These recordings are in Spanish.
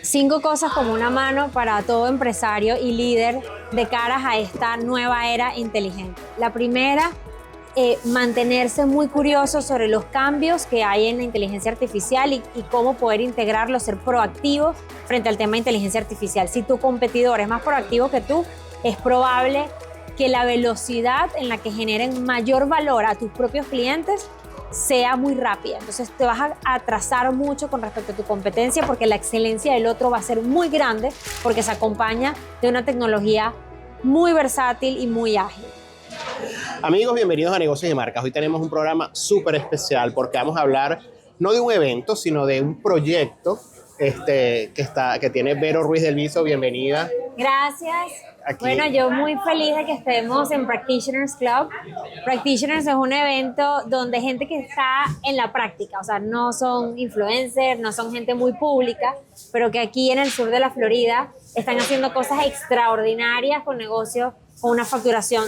5 cosas como una mano para todo empresario y líder de caras a esta nueva era inteligente. La primera, mantenerse muy curioso sobre los cambios que hay en la inteligencia artificial y cómo poder integrarlo, ser proactivo frente al tema de inteligencia artificial. Si tu competidor es más proactivo que tú, es probable que la velocidad en la que generen mayor valor a tus propios clientes sea muy rápida. Entonces te vas a atrasar mucho con respecto a tu competencia porque la excelencia del otro va a ser muy grande porque se acompaña de una tecnología muy versátil y muy ágil. Amigos, bienvenidos a Negocios y Marcas. Hoy tenemos un programa súper especial porque vamos a hablar no de un evento, sino de un proyecto que tiene Vero Ruiz del Viso. Bienvenida. Gracias. Aquí. Bueno, yo muy feliz de que estemos en Practitioners Club. Practitioners es un evento donde gente que está en la práctica, o sea, no son influencers, no son gente muy pública, pero que aquí en el sur de la Florida están haciendo cosas extraordinarias con negocios, con una facturación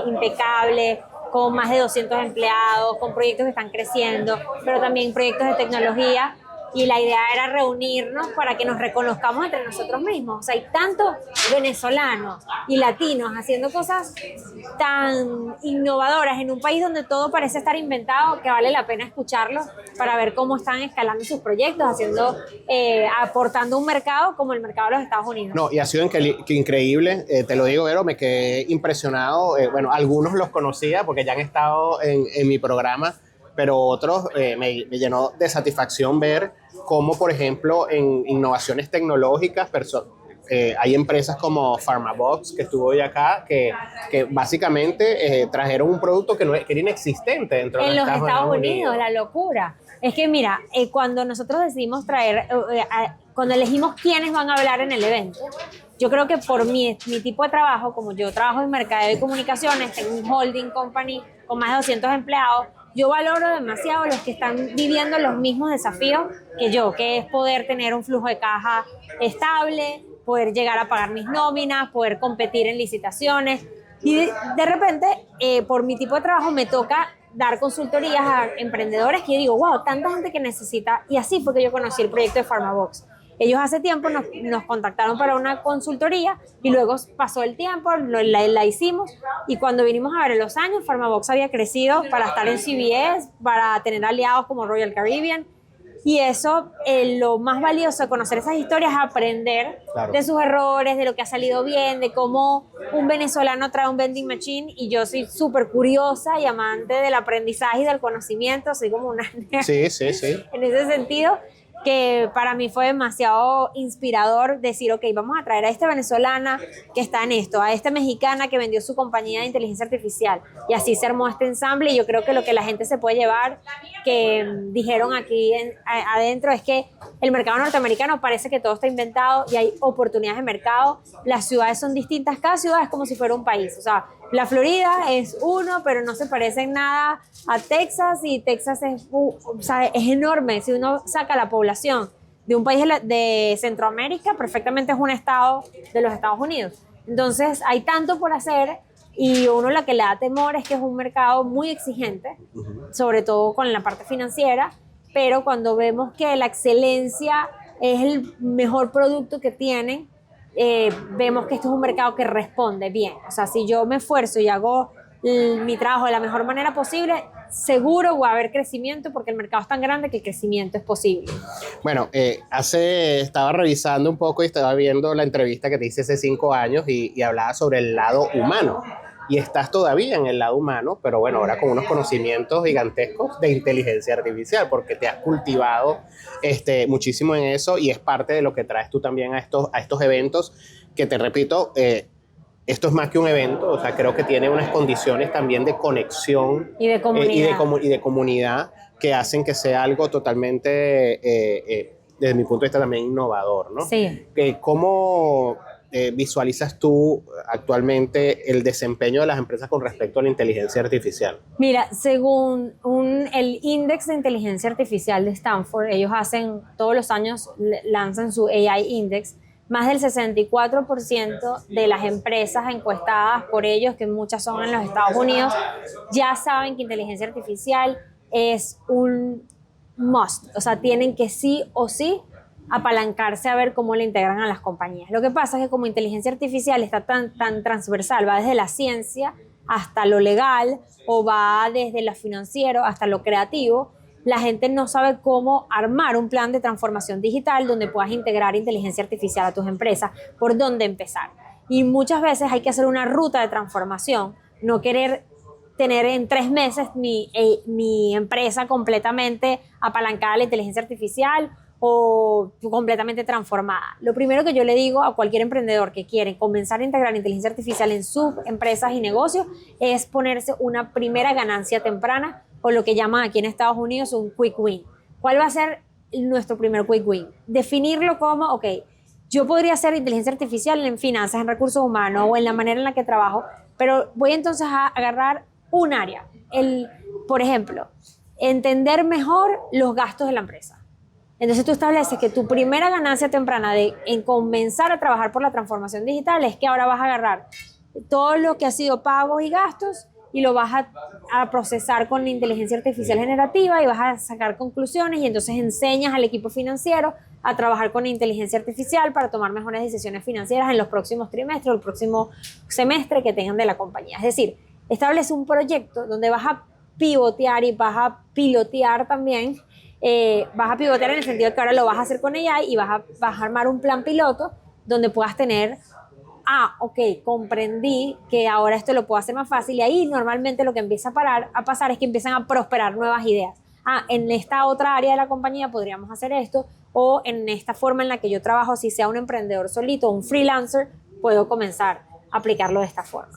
impecable, con más de 200 empleados, con proyectos que están creciendo, pero también proyectos de tecnología. Y la idea era reunirnos para que nos reconozcamos entre nosotros mismos. O sea, hay tantos venezolanos y latinos haciendo cosas tan innovadoras en un país donde todo parece estar inventado que vale la pena escucharlos para ver cómo están escalando sus proyectos, aportando un mercado como el mercado de los Estados Unidos. No, y ha sido increíble, te lo digo, Vero, me quedé impresionado. Bueno, algunos los conocía porque ya han estado en mi programa, pero otros me llenó de satisfacción ver cómo, por ejemplo, en innovaciones tecnológicas, hay empresas como PharmaBox, que estuvo hoy acá, que básicamente trajeron un producto que era inexistente dentro de los Estados Unidos. La locura. Es que mira, cuando nosotros decidimos cuando elegimos quiénes van a hablar en el evento, yo creo que por mi tipo de trabajo, como yo trabajo en mercadeo y comunicaciones, tengo un holding company con más de 200 empleados, yo valoro demasiado los que están viviendo los mismos desafíos que yo, que es poder tener un flujo de caja estable, poder llegar a pagar mis nóminas, poder competir en licitaciones. Y de repente, por mi tipo de trabajo, me toca dar consultorías a emprendedores que yo digo, wow, tanta gente que necesita. Y así fue que yo conocí el proyecto de PharmaBox. Ellos hace tiempo nos contactaron para una consultoría y luego pasó el tiempo, la hicimos y cuando vinimos a ver en los años, PharmaBox había crecido para estar en CVS, para tener aliados como Royal Caribbean y eso, lo más valioso de conocer esas historias es aprender de sus errores, de lo que ha salido bien, de cómo un venezolano trae un vending machine y yo soy súper curiosa y amante del aprendizaje y del conocimiento, soy como una nerd. Sí. En ese sentido, que para mí fue demasiado inspirador decir, ok, vamos a traer a esta venezolana que está en esto, a esta mexicana que vendió su compañía de inteligencia artificial y así se armó este ensamble y yo creo que lo que la gente se puede llevar, que dijeron aquí adentro, es que el mercado norteamericano parece que todo está inventado y hay oportunidades de mercado, las ciudades son distintas, cada ciudad es como si fuera un país, o sea, la Florida es uno, pero no se parece en nada a Texas y Texas es enorme. Si uno saca la población de un país de Centroamérica, perfectamente es un estado de los Estados Unidos. Entonces hay tanto por hacer y uno lo que le da temor es que es un mercado muy exigente, sobre todo con la parte financiera, pero cuando vemos que la excelencia es el mejor producto que tienen, vemos que esto es un mercado que responde bien. O sea, si yo me esfuerzo y hago mi trabajo de la mejor manera posible, seguro va a haber crecimiento porque el mercado es tan grande que el crecimiento es posible. Bueno, estaba revisando un poco y estaba viendo la entrevista que te hice hace 5 años y hablaba sobre el lado humano. Y estás todavía en el lado humano, pero bueno, ahora con unos conocimientos gigantescos de inteligencia artificial, porque te has cultivado muchísimo en eso y es parte de lo que traes tú también a estos eventos, que te repito, esto es más que un evento, o sea, creo que tiene unas condiciones también de conexión y de comunidad, y de comunidad que hacen que sea algo totalmente, desde mi punto de vista, también innovador, ¿no? Sí. ¿Cómo visualizas tú actualmente el desempeño de las empresas con respecto a la inteligencia artificial? Mira, según el índice de inteligencia artificial de Stanford, ellos todos los años lanzan su AI Index, más del 64% de las empresas encuestadas por ellos, que muchas son en los Estados Unidos, ya saben que inteligencia artificial es un must. O sea, tienen que sí o sí apalancarse a ver cómo le integran a las compañías. Lo que pasa es que como inteligencia artificial está tan transversal, va desde la ciencia hasta lo legal o va desde lo financiero hasta lo creativo, la gente no sabe cómo armar un plan de transformación digital donde puedas integrar inteligencia artificial a tus empresas, por dónde empezar. Y muchas veces hay que hacer una ruta de transformación, no querer tener en 3 meses mi empresa completamente apalancada a la inteligencia artificial o completamente transformada. Lo primero que yo le digo a cualquier emprendedor que quiere comenzar a integrar inteligencia artificial en sus empresas y negocios es ponerse una primera ganancia temprana o lo que llaman aquí en Estados Unidos un quick win. ¿Cuál va a ser nuestro primer quick win? Definirlo como, ok, yo podría hacer inteligencia artificial en finanzas, en recursos humanos o en la manera en la que trabajo, pero voy entonces a agarrar un área. Por ejemplo, entender mejor los gastos de la empresa. Entonces tú estableces que tu primera ganancia temprana en comenzar a trabajar por la transformación digital es que ahora vas a agarrar todo lo que ha sido pagos y gastos y lo vas a procesar con la inteligencia artificial generativa y vas a sacar conclusiones y entonces enseñas al equipo financiero a trabajar con la inteligencia artificial para tomar mejores decisiones financieras en los próximos trimestres o el próximo semestre que tengan de la compañía. Es decir, establece un proyecto donde vas a pivotear y vas a pilotear también. Vas a pivotear en el sentido de que ahora lo vas a hacer con ella y vas a armar un plan piloto donde puedas tener, ok, comprendí que ahora esto lo puedo hacer más fácil y ahí normalmente lo que empieza a pasar es que empiezan a prosperar nuevas ideas. En esta otra área de la compañía podríamos hacer esto o en esta forma en la que yo trabajo, si sea un emprendedor solito o un freelancer, puedo comenzar a aplicarlo de esta forma.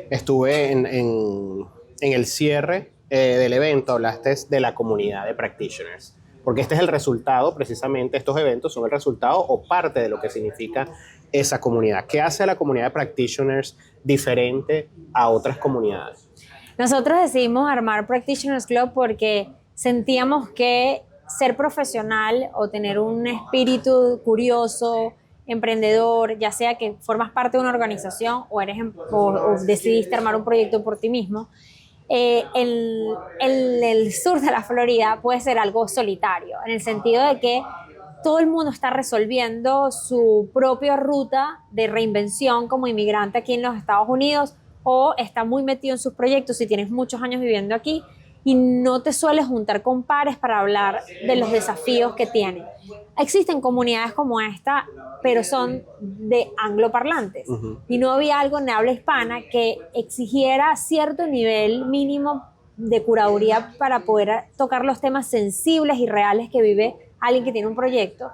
Estuve en el cierre del evento, hablaste de la comunidad de practitioners, porque este es el resultado, precisamente estos eventos son el resultado o parte de lo que significa esa comunidad. ¿Qué hace a la comunidad de practitioners diferente a otras comunidades? Nosotros decidimos armar Practitioners Club porque sentíamos que ser profesional o tener un espíritu curioso, emprendedor, ya sea que formas parte de una organización o decidiste armar un proyecto por ti mismo, en el sur de la Florida puede ser algo solitario, en el sentido de que todo el mundo está resolviendo su propia ruta de reinvención como inmigrante aquí en los Estados Unidos o está muy metido en sus proyectos si tienes muchos años viviendo aquí y no te sueles juntar con pares para hablar de los desafíos que tienen. Existen comunidades como esta, pero son de angloparlantes. Y no había algo en habla hispana que exigiera cierto nivel mínimo de curaduría para poder tocar los temas sensibles y reales que vive alguien que tiene un proyecto.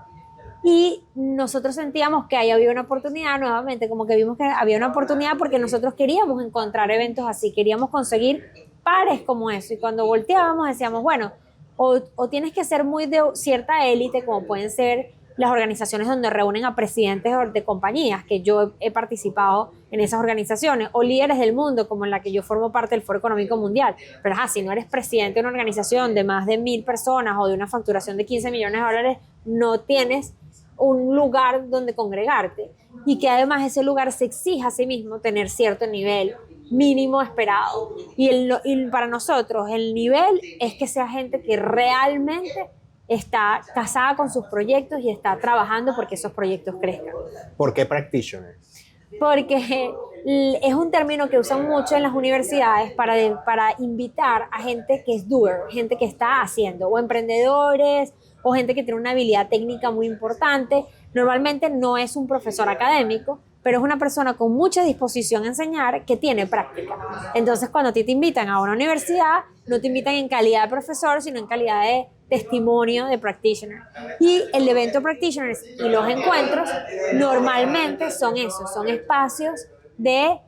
Y nosotros sentíamos que ahí había una oportunidad, nuevamente, como que vimos que había una oportunidad porque nosotros queríamos encontrar eventos así, queríamos conseguir pares como eso. Y cuando volteábamos decíamos, bueno, o tienes que ser muy de cierta élite, como pueden ser las organizaciones donde reúnen a presidentes de compañías, que yo he participado en esas organizaciones, o líderes del mundo, como en la que yo formo parte del Foro Económico Mundial. Pero si no eres presidente de una organización de más de 1,000 personas o de una facturación de 15 millones de dólares, no tienes un lugar donde congregarte. Y que además ese lugar se exija a sí mismo tener cierto nivel mínimo esperado. Y para nosotros el nivel es que sea gente que realmente está casada con sus proyectos y está trabajando porque esos proyectos crezcan. ¿Por qué practitioner? Porque es un término que usan mucho en las universidades para invitar a gente que es doer, gente que está haciendo, o emprendedores, o gente que tiene una habilidad técnica muy importante. Normalmente no es un profesor académico, pero es una persona con mucha disposición a enseñar que tiene práctica. Entonces, cuando a ti te invitan a una universidad, no te invitan en calidad de profesor, sino en calidad de testimonio de practitioner. Y el evento Practitioners y los encuentros normalmente son esos, son espacios de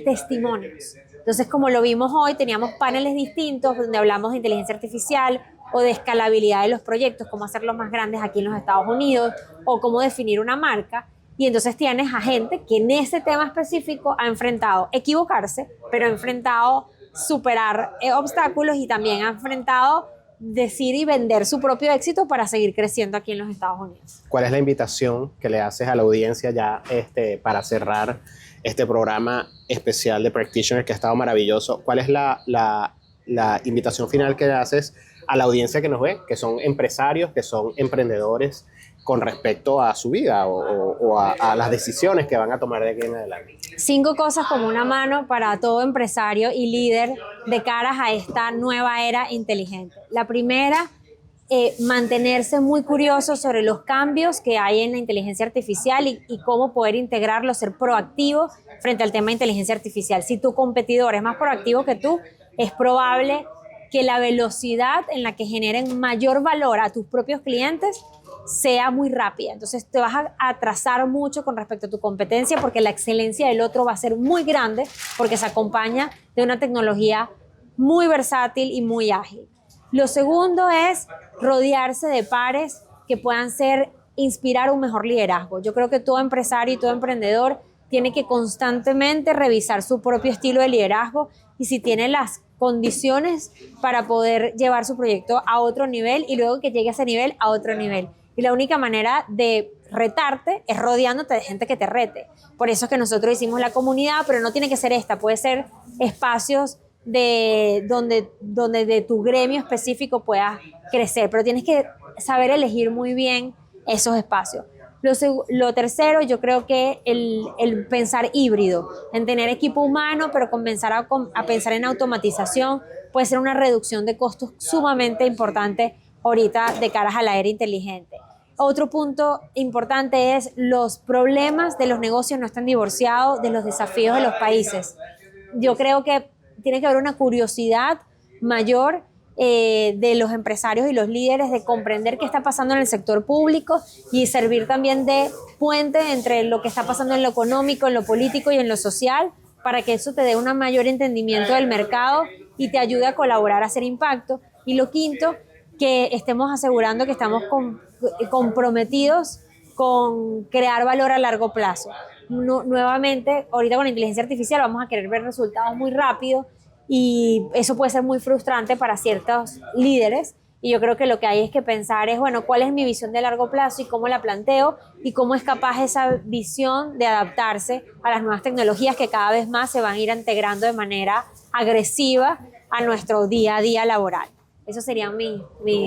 testimonios. Entonces, como lo vimos hoy, teníamos paneles distintos donde hablamos de inteligencia artificial o de escalabilidad de los proyectos, cómo hacerlos más grandes aquí en los Estados Unidos o cómo definir una marca. Y entonces tienes a gente que en ese tema específico ha enfrentado equivocarse, pero ha enfrentado superar obstáculos y también ha enfrentado decir y vender su propio éxito para seguir creciendo aquí en los Estados Unidos. ¿Cuál es la invitación que le haces a la audiencia ya para cerrar este programa especial de Practitioner que ha estado maravilloso? ¿Cuál es la invitación final que le haces a la audiencia que nos ve, que son empresarios, que son emprendedores? con respecto a su vida o a las decisiones que van a tomar de aquí en adelante. 5 cosas como una mano para todo empresario y líder de caras a esta nueva era inteligente. La primera, mantenerse muy curioso sobre los cambios que hay en la inteligencia artificial y cómo poder integrarlo, ser proactivo frente al tema de inteligencia artificial. Si tu competidor es más proactivo que tú, es probable que la velocidad en la que generen mayor valor a tus propios clientes sea muy rápida. Entonces te vas a atrasar mucho con respecto a tu competencia porque la excelencia del otro va a ser muy grande porque se acompaña de una tecnología muy versátil y muy ágil. Lo segundo es rodearse de pares que puedan inspirar un mejor liderazgo. Yo creo que todo empresario y todo emprendedor tiene que constantemente revisar su propio estilo de liderazgo y si tiene las condiciones para poder llevar su proyecto a otro nivel y luego que llegue a ese nivel a otro nivel. Y la única manera de retarte es rodeándote de gente que te rete. Por eso es que nosotros hicimos la comunidad, pero no tiene que ser esta, puede ser espacios donde de tu gremio específico puedas crecer, pero tienes que saber elegir muy bien esos espacios. Lo tercero, yo creo que el pensar híbrido, en tener equipo humano, pero comenzar a pensar en automatización, puede ser una reducción de costos sumamente importante ahorita de caras a la era inteligente. Otro punto importante es los problemas de los negocios no están divorciados de los desafíos de los países. Yo creo que tiene que haber una curiosidad mayor de los empresarios y los líderes de comprender qué está pasando en el sector público y servir también de puente entre lo que está pasando en lo económico, en lo político y en lo social para que eso te dé un mayor entendimiento del mercado y te ayude a colaborar a hacer impacto. Y lo quinto, que estemos asegurando que estamos comprometidos con crear valor a largo plazo. Nuevamente, ahorita con la inteligencia artificial vamos a querer ver resultados muy rápido y eso puede ser muy frustrante para ciertos líderes y yo creo que lo que hay es que pensar es, bueno, ¿cuál es mi visión de largo plazo y cómo la planteo y cómo es capaz esa visión de adaptarse a las nuevas tecnologías que cada vez más se van a ir integrando de manera agresiva a nuestro día a día laboral? Eso serían mis...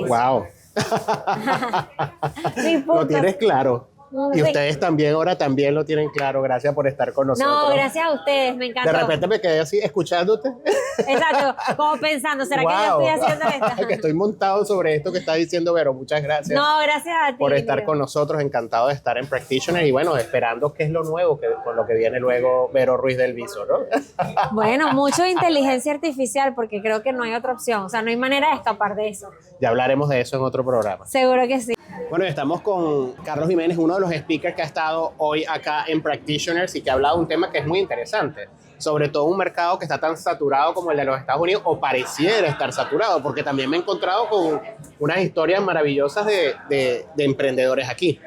¡Wow! Lo tienes claro. Y ustedes también ahora también lo tienen claro. Gracias por estar con nosotros. No, gracias a ustedes, me encantó. De repente me quedé así escuchándote. Exacto, como pensando, ¿será que yo estoy haciendo esto? Que estoy montado sobre esto que está diciendo Vero. Muchas gracias. No, gracias a ti. Por estar con nosotros, encantado de estar en Practitioner y bueno, esperando qué es lo nuevo con lo que viene luego Vero Ruiz del Viso, ¿no? Bueno, mucho de inteligencia artificial porque creo que no hay otra opción, o sea, no hay manera de escapar de eso. Ya hablaremos de eso en otro programa. Seguro que sí. Bueno, estamos con Carlos Jiménez, uno de los speakers que ha estado hoy acá en Practitioners y que ha hablado de un tema que es muy interesante, sobre todo un mercado que está tan saturado como el de los Estados Unidos, o pareciera estar saturado, porque también me he encontrado con unas historias maravillosas de emprendedores aquí.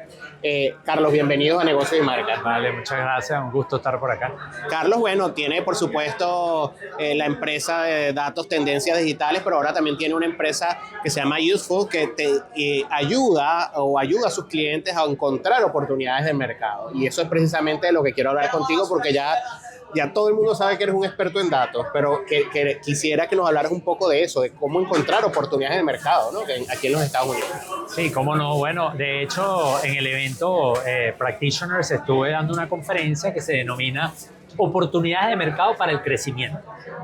Carlos, bienvenidos a Negocios y Marcas. Vale, muchas gracias, un gusto estar por acá. Carlos, bueno, tiene por supuesto la empresa de datos Tendencias Digitales, pero ahora también tiene una empresa que se llama Useful, que te ayuda a sus clientes a encontrar oportunidades de mercado. Y eso es precisamente de lo que quiero hablar contigo, porque ya todo el mundo sabe que eres un experto en datos, pero que quisiera que nos hablaras un poco de eso, de cómo encontrar oportunidades de mercado, ¿no? Aquí en los Estados Unidos. Sí, cómo no. Bueno, de hecho, en el evento Practitioners estuve dando una conferencia que se denomina Oportunidades de Mercado para el Crecimiento,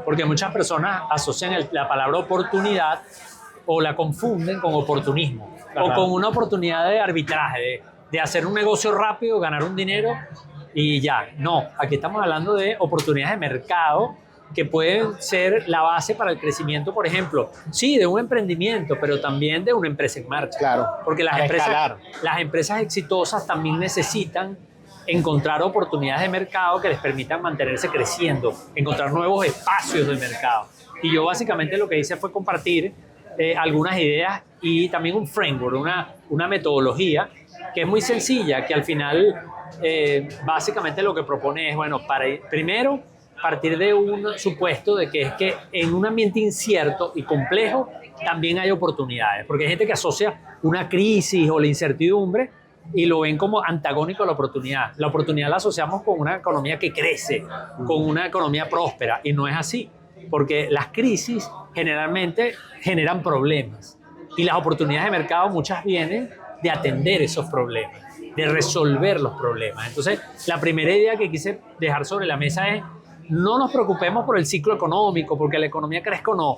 porque muchas personas asocian la palabra oportunidad o la confunden con oportunismo, o con una oportunidad de arbitraje, de hacer un negocio rápido, ganar un dinero y ya. No, aquí estamos hablando de oportunidades de mercado que pueden ser la base para el crecimiento, por ejemplo, sí, de un emprendimiento, pero también de una empresa en marcha. Claro. Porque las empresas exitosas también necesitan encontrar oportunidades de mercado que les permitan mantenerse creciendo, encontrar nuevos espacios de mercado. Y yo básicamente lo que hice fue compartir algunas ideas y también un framework, una metodología que es muy sencilla, que al final básicamente lo que propone es, bueno, primero partir de un supuesto de que es que en un ambiente incierto y complejo también hay oportunidades, porque hay gente que asocia una crisis o la incertidumbre y lo ven como antagónico a la oportunidad. La oportunidad la asociamos con una economía que crece, con una economía próspera, y no es así, porque las crisis generalmente generan problemas y las oportunidades de mercado muchas vienen de atender esos problemas, de resolver los problemas. Entonces, la primera idea que quise dejar sobre la mesa es: no nos preocupemos por el ciclo económico, porque la economía crezca o no.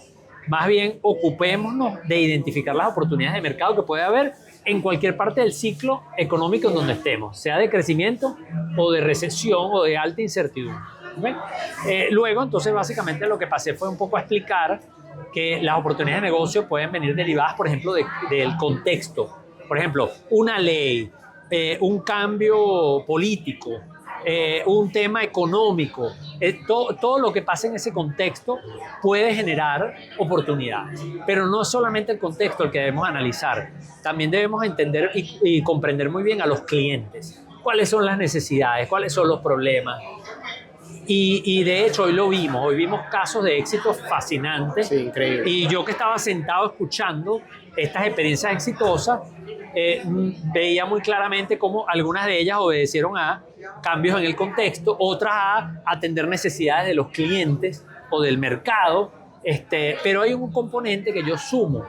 Más bien, ocupémonos de identificar las oportunidades de mercado que puede haber en cualquier parte del ciclo económico en donde estemos, sea de crecimiento o de recesión o de alta incertidumbre. ¿Okay? Luego, entonces, básicamente lo que pasé fue un poco a explicar que las oportunidades de negocio pueden venir derivadas, por ejemplo, del contexto. Por ejemplo, una ley, un cambio político, un tema económico, todo lo que pasa en ese contexto puede generar oportunidades. Pero no solamente el contexto el que debemos analizar, también debemos entender y comprender muy bien a los clientes. ¿Cuáles son las necesidades? ¿Cuáles son los problemas? Y de hecho hoy vimos casos de éxitos fascinantes. Sí, increíble. Y yo que estaba sentado escuchando estas experiencias exitosas, veía muy claramente cómo algunas de ellas obedecieron a cambios en el contexto, otras a atender necesidades de los clientes o del mercado. Pero hay un componente que yo sumo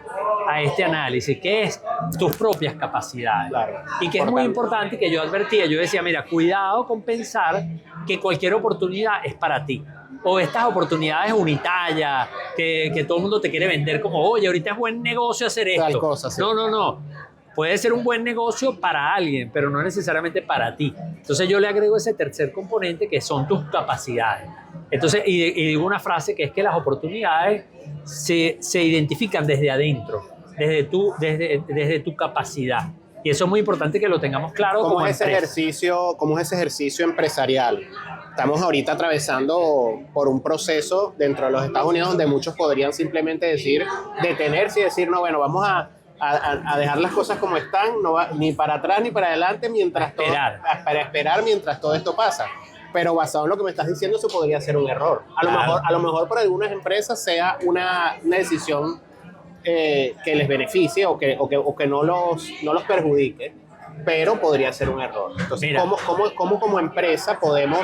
a este análisis, que es tus propias capacidades. Claro, y que es muy importante, que yo advertía. Yo decía, mira, cuidado con pensar que cualquier oportunidad es para ti. O estas oportunidades unitarias que todo el mundo te quiere vender como: oye, ahorita es buen negocio hacer esto. Tal cosa, sí. No. Puede ser un buen negocio para alguien, pero no necesariamente para ti. Entonces yo le agrego ese tercer componente, que son tus capacidades. Entonces, y digo una frase, que es que las oportunidades se identifican desde adentro, desde tu capacidad. Y eso es muy importante que lo tengamos claro. ¿Cómo es ese ejercicio empresarial? Estamos ahorita atravesando por un proceso dentro de los Estados Unidos donde muchos podrían simplemente detenerse y decir: no, bueno, vamos a dejar las cosas como están, no va ni para atrás ni para adelante para esperar mientras todo esto pasa. Pero basado en lo que me estás diciendo, eso podría ser un error. A lo mejor para algunas empresas sea una decisión que les beneficie o que no los perjudique, pero podría ser un error. Entonces, ¿cómo como empresa podemos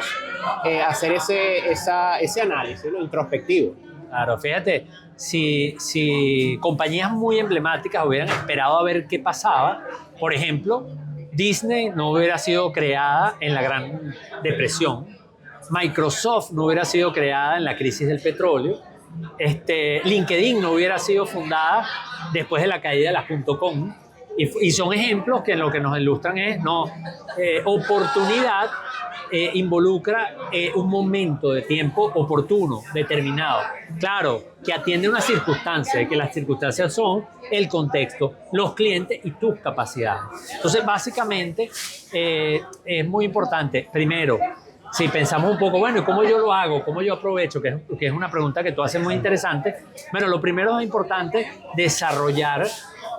hacer ese análisis, ¿no?, introspectivo? Claro, fíjate, si compañías muy emblemáticas hubieran esperado a ver qué pasaba, por ejemplo, Disney no hubiera sido creada en la Gran Depresión, Microsoft no hubiera sido creada en la crisis del petróleo, LinkedIn no hubiera sido fundada después de la caída de las .com, y son ejemplos que lo que nos ilustran es, oportunidad involucra un momento de tiempo oportuno, determinado. Claro, que atiende una circunstancia, que las circunstancias son el contexto, los clientes y tus capacidades. Entonces, básicamente, es muy importante, primero, si pensamos un poco, bueno, ¿y cómo yo lo hago? ¿Cómo yo aprovecho? Que es una pregunta que tú haces muy interesante. Bueno, lo primero es importante desarrollar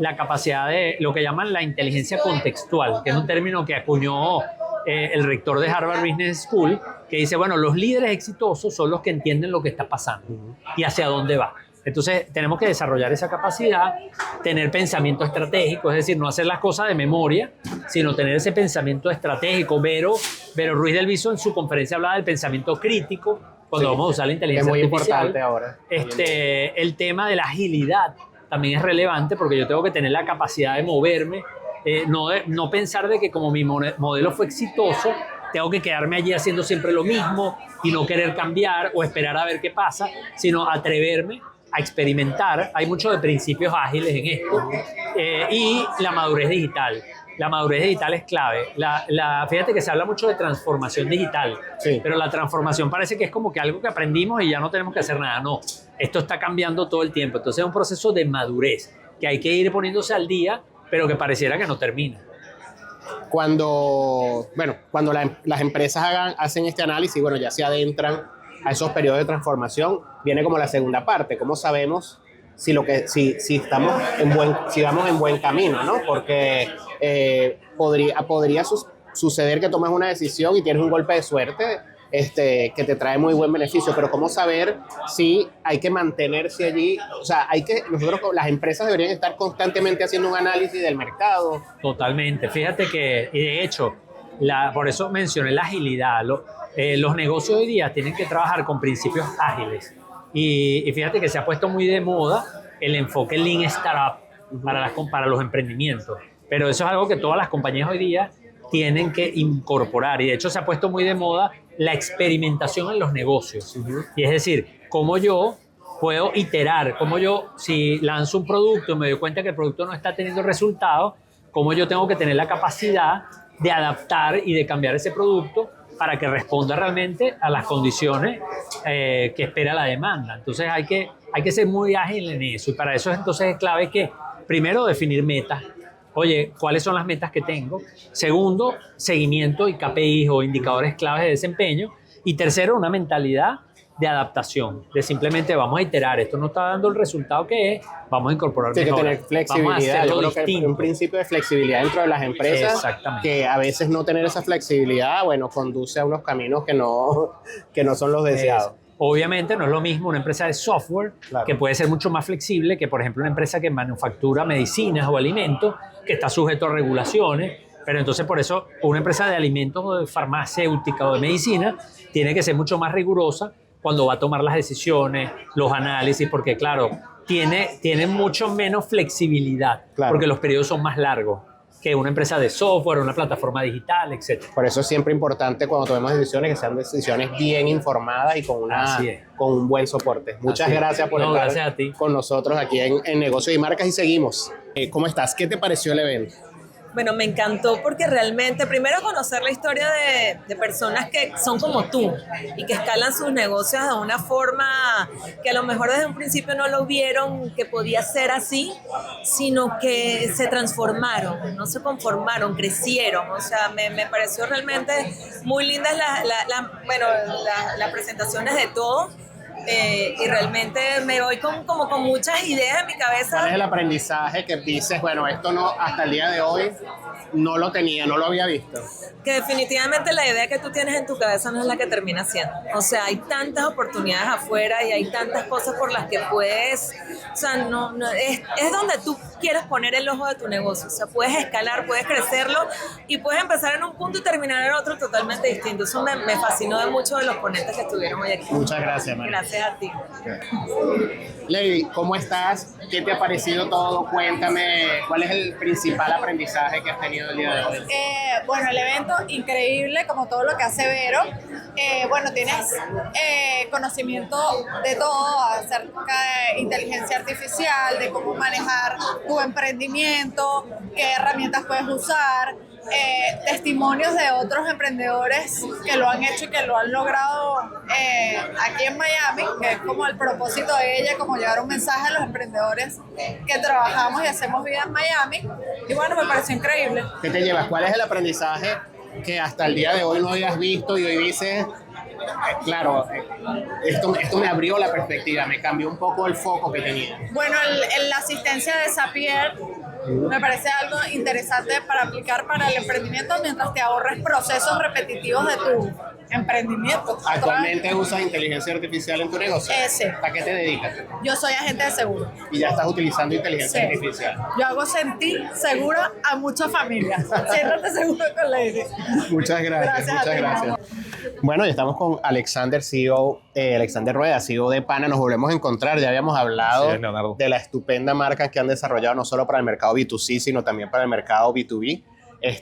la capacidad de lo que llaman la inteligencia contextual, que es un término que acuñó el rector de Harvard Business School, que dice, bueno, los líderes exitosos son los que entienden lo que está pasando y hacia dónde va. Entonces, tenemos que desarrollar esa capacidad, tener pensamiento estratégico, es decir, no hacer las cosas de memoria, sino tener ese pensamiento estratégico. Vero Ruiz del Viso en su conferencia hablaba del pensamiento crítico, cuando vamos a usar la inteligencia artificial. Es muy importante ahora. El tema de la agilidad también es relevante, porque yo tengo que tener la capacidad de moverme, no pensar de que como mi modelo fue exitoso, tengo que quedarme allí haciendo siempre lo mismo y no querer cambiar o esperar a ver qué pasa, sino atreverme a experimentar. Hay mucho de principios ágiles en esto. Y la madurez digital. La madurez digital es clave. Fíjate que se habla mucho de transformación digital, sí, pero la transformación parece que es como que algo que aprendimos y ya no tenemos que hacer nada. No, esto está cambiando todo el tiempo. Entonces es un proceso de madurez que hay que ir poniéndose al día, pero que pareciera que no termina. Cuando las empresas hacen este análisis, bueno, ya se adentran a esos periodos de transformación, viene como la segunda parte. ¿Cómo sabemos si vamos en buen camino, ¿no? Porque podría suceder que tomes una decisión y tienes un golpe de suerte que te trae muy buen beneficio, pero ¿cómo saber si hay que mantenerse allí? O sea, las empresas deberían estar constantemente haciendo un análisis del mercado. Totalmente. Fíjate que, y de hecho, por eso mencioné la agilidad. Los negocios hoy día tienen que trabajar con principios ágiles. Y fíjate que se ha puesto muy de moda el enfoque Lean Startup para los emprendimientos. Pero eso es algo que todas las compañías hoy día tienen que incorporar. Y de hecho se ha puesto muy de moda la experimentación en los negocios. Y es decir, cómo yo puedo iterar, cómo yo, si lanzo un producto y me doy cuenta que el producto no está teniendo resultados, cómo yo tengo que tener la capacidad de adaptar y de cambiar ese producto para que responda realmente a las condiciones que espera la demanda. Entonces hay que ser muy ágil en eso. Y para eso entonces es clave que, primero, definir metas. Oye, ¿cuáles son las metas que tengo? Segundo, seguimiento y KPIs o indicadores claves de desempeño. Y tercero, una mentalidad de adaptación, de simplemente vamos a iterar, esto no está dando el resultado que es, vamos a incorporar Tiene que mejoras. tener flexibilidad. Yo creo que hay un principio de flexibilidad dentro de las empresas, Exactamente. que a veces no tener esa flexibilidad, bueno, conduce a unos caminos que no son los deseados. Obviamente no es lo mismo una empresa de software, Claro, que puede ser mucho más flexible que, por ejemplo, una empresa que manufactura medicinas o alimentos, que está sujeto a regulaciones. Pero entonces por eso una empresa de alimentos o de farmacéutica o de medicina tiene que ser mucho más rigurosa cuando va a tomar las decisiones, los análisis, porque claro, tiene mucho menos flexibilidad, claro. porque los periodos son más largos que una empresa de software, una plataforma digital, etc. Por eso es siempre importante cuando tomemos decisiones que sean decisiones bien informadas y con un buen soporte. Muchas gracias por estar gracias a ti. con nosotros aquí en Negocios y Marcas y seguimos. ¿Cómo estás? ¿Qué te pareció el evento? Bueno, me encantó porque realmente, primero conocer la historia de personas que son como tú y que escalan sus negocios de una forma que a lo mejor desde un principio no lo vieron que podía ser así, sino que se transformaron, no se conformaron, crecieron. O sea, me pareció realmente muy lindas las presentaciones de todos. Y realmente me voy como con muchas ideas en mi cabeza. ¿Cuál es el aprendizaje que dices, bueno, esto no, hasta el día de hoy no lo tenía, no lo había visto? Que definitivamente la idea que tú tienes en tu cabeza no es la que termina siendo. O sea, hay tantas oportunidades afuera y hay tantas cosas por las que puedes, o sea, es donde tú quieres poner el ojo de tu negocio. O sea, puedes escalar, puedes crecerlo y puedes empezar en un punto y terminar en otro totalmente distinto. Eso me fascinó de muchos de los ponentes que estuvieron hoy aquí. Muchas gracias, María. Gracias a ti. Lady, ¿cómo estás? ¿Qué te ha parecido todo? Cuéntame, ¿cuál es el principal aprendizaje que has tenido el día de hoy? Bueno, el evento increíble, como todo lo que hace Vero. Bueno, tienes conocimiento de todo acerca de inteligencia artificial, de cómo manejar tu emprendimiento, qué herramientas puedes usar, testimonios de otros emprendedores que lo han hecho y que lo han logrado aquí en Miami, que es como el propósito de ella, como llevar un mensaje a los emprendedores que trabajamos y hacemos vida en Miami. Y bueno, me pareció increíble. ¿Qué te llevas? ¿Cuál es el aprendizaje que hasta el día de hoy no habías visto y hoy dices, claro, esto me abrió la perspectiva, me cambió un poco el foco que tenía? Bueno, la asistencia de Zapier me parece algo interesante para aplicar para el emprendimiento mientras te ahorres procesos repetitivos de tu emprendimiento. ¿Actualmente usas inteligencia artificial en tu negocio? Ese. ¿A qué te dedicas? Yo soy agente de seguro. Y ya estás utilizando inteligencia artificial. Yo hago sentir segura a muchas familias. Siéntate seguro con Lady. Muchas gracias. Muchas gracias. Bueno, ya estamos con Alexander, CEO, Alexander Rueda, CEO de Pana. Nos volvemos a encontrar. Ya habíamos hablado de la estupenda marca que han desarrollado no solo para el mercado B2C, sino también para el mercado B2B.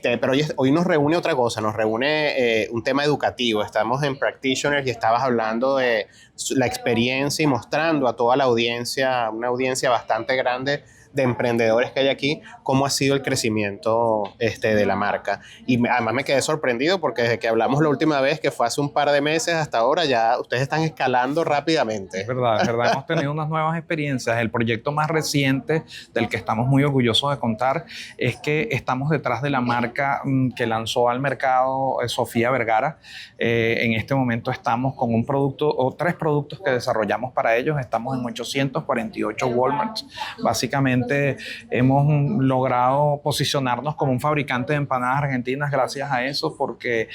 Pero hoy nos reúne otra cosa, nos reúne un tema educativo. Estamos en Practitioners y estabas hablando de la experiencia y mostrando a toda la audiencia, una audiencia bastante grande de emprendedores que hay aquí, cómo ha sido el crecimiento de la marca. Y además me quedé sorprendido porque desde que hablamos la última vez, que fue hace un par de meses hasta ahora, ya ustedes están escalando rápidamente. Es verdad, hemos tenido unas nuevas experiencias. El proyecto más reciente del que estamos muy orgullosos de contar es que estamos detrás de la marca que lanzó al mercado Sofía Vergara. En este momento estamos con un producto o 3 productos que desarrollamos para ellos. Estamos en 848 Walmarts. Básicamente hemos logrado posicionarnos como un fabricante de empanadas argentinas gracias a eso, porque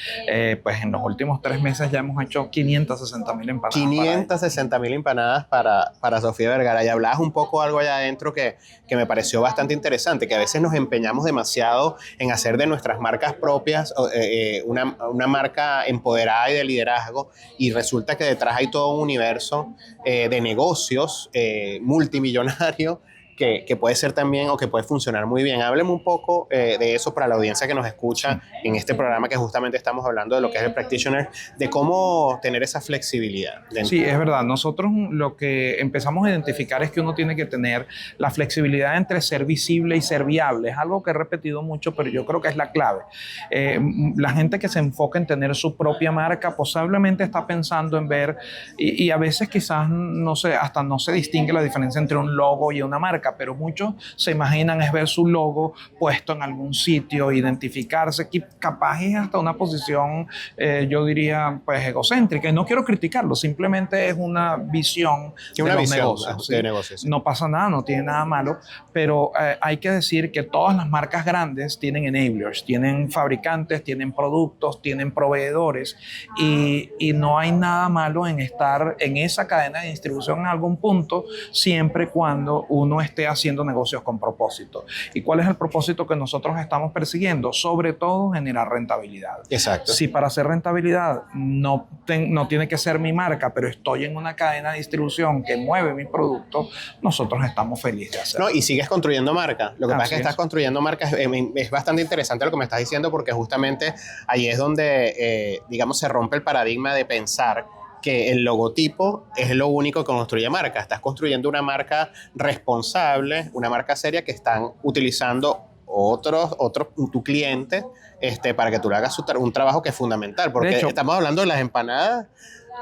pues en los últimos 3 meses ya hemos hecho 560,000 empanadas. 560,000 empanadas para Sofía Vergara. Y hablabas un poco algo allá adentro que me pareció bastante interesante, que a veces nos empeñamos demasiado en hacer de nuestras marcas propias una marca empoderada y de liderazgo, y resulta que detrás hay todo un universo de negocios multimillonarios que puede ser también o que puede funcionar muy bien. Hábleme un poco de eso para la audiencia que nos escucha en este programa, que justamente estamos hablando de lo que es el practitioner, de cómo tener esa flexibilidad. Sí, es verdad. Nosotros lo que empezamos a identificar es que uno tiene que tener la flexibilidad entre ser visible y ser viable. Es algo que he repetido mucho, pero yo creo que es la clave. La gente que se enfoca en tener su propia marca posiblemente está pensando en ver, y a veces quizás no sé, hasta no se distingue la diferencia entre un logo y una marca, pero muchos se imaginan es ver su logo puesto en algún sitio, identificarse, capaz es hasta una posición, yo diría, pues egocéntrica, y no quiero criticarlo, simplemente es una visión de los negocios. De negocios, sí. No pasa nada, no tiene nada malo, pero hay que decir que todas las marcas grandes tienen enablers, tienen fabricantes, tienen productos, tienen proveedores, y no hay nada malo en estar en esa cadena de distribución en algún punto, siempre cuando uno esté haciendo negocios con propósito. ¿Y cuál es el propósito que nosotros estamos persiguiendo? Sobre todo generar rentabilidad. Exacto. Si para hacer rentabilidad no tiene que ser mi marca, pero estoy en una cadena de distribución que mueve mi producto, nosotros estamos felices de hacerlo. No, y sigues construyendo marca. Lo que pasa es que estás construyendo marcas. Es bastante interesante lo que me estás diciendo, porque justamente ahí es donde, digamos, se rompe el paradigma de pensar que el logotipo es lo único que construye marca. Estás construyendo una marca responsable, una marca seria que están utilizando tu cliente para que tú le hagas un trabajo que es fundamental. Porque de hecho, estamos hablando de las empanadas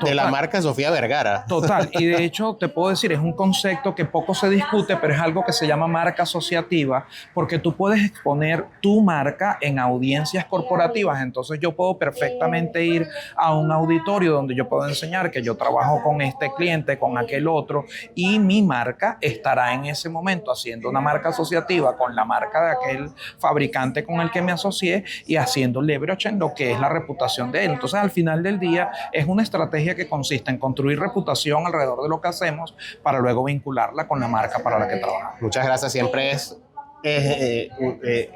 de la marca Sofía Vergara. Total, y de hecho te puedo decir, es un concepto que poco se discute, pero es algo que se llama marca asociativa, porque tú puedes exponer tu marca en audiencias corporativas. Entonces yo puedo perfectamente ir a un auditorio donde yo puedo enseñar que yo trabajo con este cliente, con aquel otro, y mi marca estará en ese momento haciendo una marca asociativa con la marca de aquel fabricante con el que me asocié y haciendo leverage en lo que es la reputación de él. Entonces al final del día es una estrategia que consiste en construir reputación alrededor de lo que hacemos para luego vincularla con la marca para la que trabajamos. Muchas gracias, siempre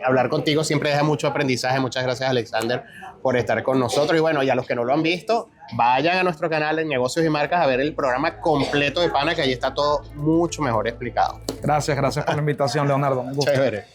hablar contigo siempre deja mucho aprendizaje. Muchas gracias, Alexander, por estar con nosotros. Y bueno, y a los que no lo han visto, vayan a nuestro canal en Negocios y Marcas a ver el programa completo de Pana, que ahí está todo mucho mejor explicado. Gracias por la invitación, Leonardo. Un gusto. Chévere.